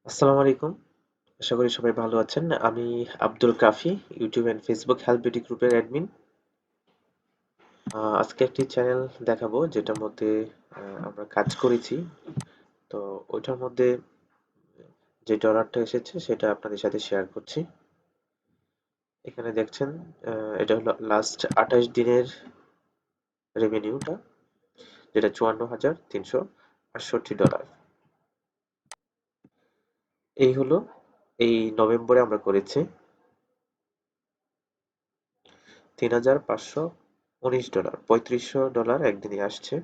আসসালামু আলাইকুম। আশা করি সবাই ভালো আছেন। আমি Abdul Kafi, YouTube and Facebook health beauty গ্রুপের অ্যাডমিন। আজকে একটি চ্যানেল দেখাবো যেটার মধ্যে আমরা কাজ করেছি। তো ওইটার মধ্যে যে ডলারটা এসেছে সেটা আপনাদের সাথে শেয়ার করছি। এখানে দেখছেন এটা হলো লাস্ট 28 দিনের রেভিনিউটা, যেটা $54,368। এই হলো এই নভেম্বরে আমরা করেছি $3,519, $3,500 একদিনে আসছে।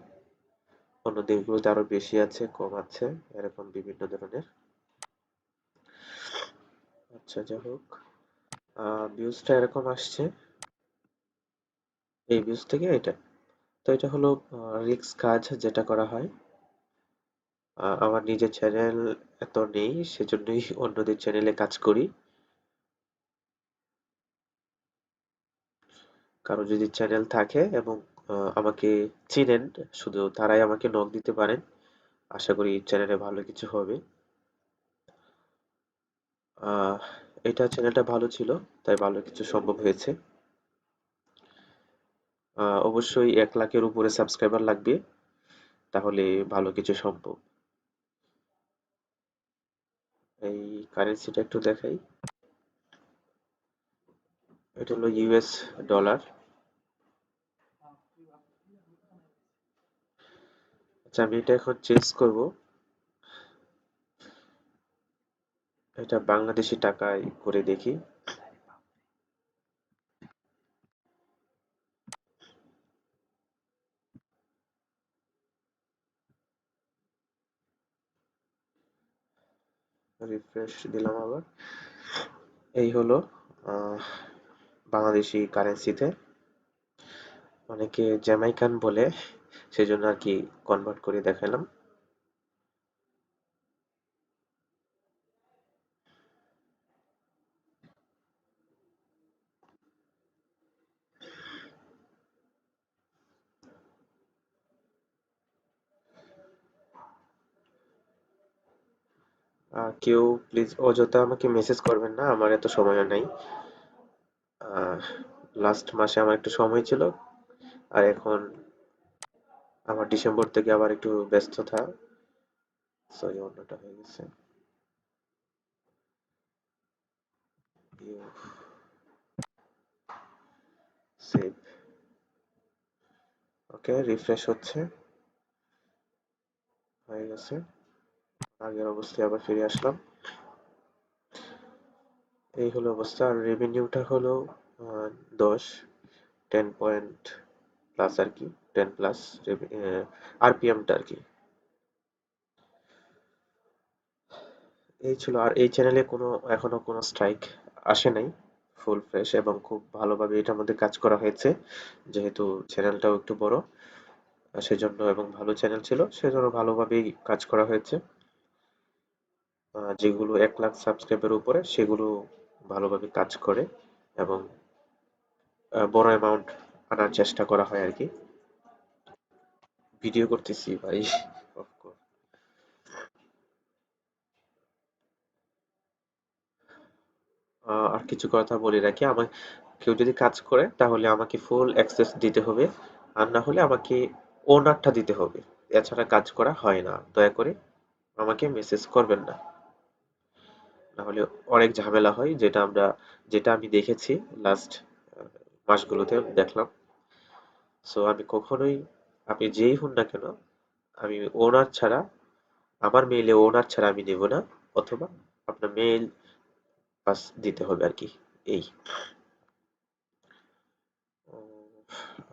অন্য দেশগুলোতে আরো বেশি আছে, কম আছে, এরকম বিভিন্ন ধরনের। আচ্ছা, যাই হোক, ভিউজটা এরকম আসছে এই ভিউজ থেকে এটা। তো এটা হলো রিস্ক কাজ যেটা করা হয়। আমার নিজের চ্যানেল এত নেই, সেজন্যই অন্যদের চ্যানেলে কাজ করি। কারো যদি চ্যানেল থাকে এবং আমাকে চিনেন, শুধু তারাই আমাকে নক দিতে পারেন। আশা করি চ্যানেলে ভালো কিছু হবে। আহ এটা চ্যানেলটা ভালো ছিল, তাই ভালো কিছু সম্ভব হয়েছে। অবশ্যই 1 লাখের উপরে সাবস্ক্রাইবার লাগবে, তাহলে ভালো কিছু সম্ভব। এই কারেন্সিটা একটু দেখাই। এটা হলো ইউএস ডলার। আচ্ছা, আমি এটা এখন চেঞ্জ করব। এটা বাংলাদেশি টাকায় করে দেখি। রিফ্রেশ দিলাম আবার। এই হলো আহ, বাংলাদেশি কারেন্সিতে। অনেকে জ্যামাইকান বলে, সেজন্য আর কি কনভার্ট করে দেখালাম। কেউ প্লিজ অযথা আমাকে মেসেজ করবেন না, আমার এত সময়ও নাই। লাস্ট মাসে আমার একটু সময় ছিল, আর এখন আমার ডিসেম্বর থেকে আবার একটু ব্যস্ততা, সরি অন্যটা হয়ে গেছে। সেভ। ওকে, রিফ্রেশ হচ্ছে, হয়ে গেছে। আগের অবস্থায় আবার ফিরে আসলাম। এই হলো অবস্থা। আর রেভিনিউটা হলো 10, 10 পয়েন্ট প্লাস আর কি, 10 প্লাস আরপিএমটা আর কি। এই ছিল। আর এই চ্যানেলে এখনো কোনো স্ট্রাইক আসে নাই। ফুল ফ্রেশ এবং খুব ভালোভাবে এটার মধ্যে কাজ করা হয়েছে, যেহেতু চ্যানেলটাও একটু বড়, সেজন্য, এবং ভালো চ্যানেল ছিল সেজন্য ভালোভাবেই কাজ করা হয়েছে। যেগুলো 1 লাখ সাবস্ক্রাইবের উপরে সেগুলো ভালোভাবে কাজ করে, এবং বড় অ্যামাউন্ট আনার চেষ্টা করা হয় আর কি। ভিডিও করতেছি ভাই। Of course। আর কিছু কথা বলে রাখি, আমার কেউ যদি কাজ করে তাহলে আমাকে ফুল অ্যাক্সেস দিতে হবে, আর না হলে আমাকে ওনারটা দিতে হবে। এছাড়া কাজ করা হয় না। দয়া করে আমাকে মেসেজ করবেন না, না হলে অনেক ঝামেলা হয়, যেটা আমি দেখেছি লাস্ট মাসগুলোতে দেখলাম। সো আমি কখনোই, আপনি যেই হন না কেন, আমি ওনার ছাড়া, আমার মেইলে ওনার ছাড়া আমি নেব না, অথবা আপনার মেইল পাস দিতে হবে আর কি। এই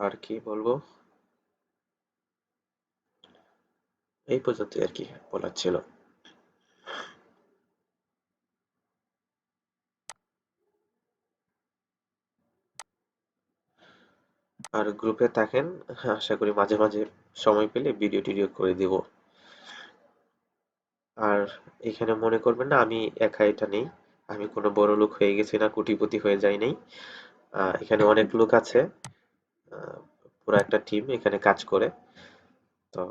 আর কি বলবো, এই পর্যন্তই আর কি বলার ছিল। আর গ্রুপে থাকেন, আশা করি মাঝে মাঝে সময় পেলে ভিডিও টিডিও করে দিব। আর এখানে মনে করবেন না আমি একা এটা নেই, আমি কোনো বড় লোক হয়ে গেছি না, কোটিপতি হয়ে যাই নাই। এখানে অনেক লোক আছে, আহ, পুরো একটা টিম এখানে কাজ করে। তো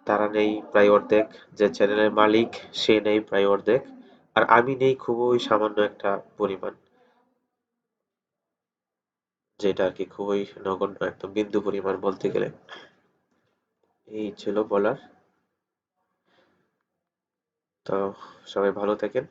তারা নেই প্রায় অর্ধেক, যে চ্যানেলের মালিক সে নেই প্রায় অর্ধেক, আর আমি নেই খুবই সামান্য একটা পরিমাণ, যেটা আর কি খুবই নগণ্য, একদম বিন্দু পরিমাণ বলতে গেলে। এই ছিল বলার। তো সবাই ভালো থাকেন।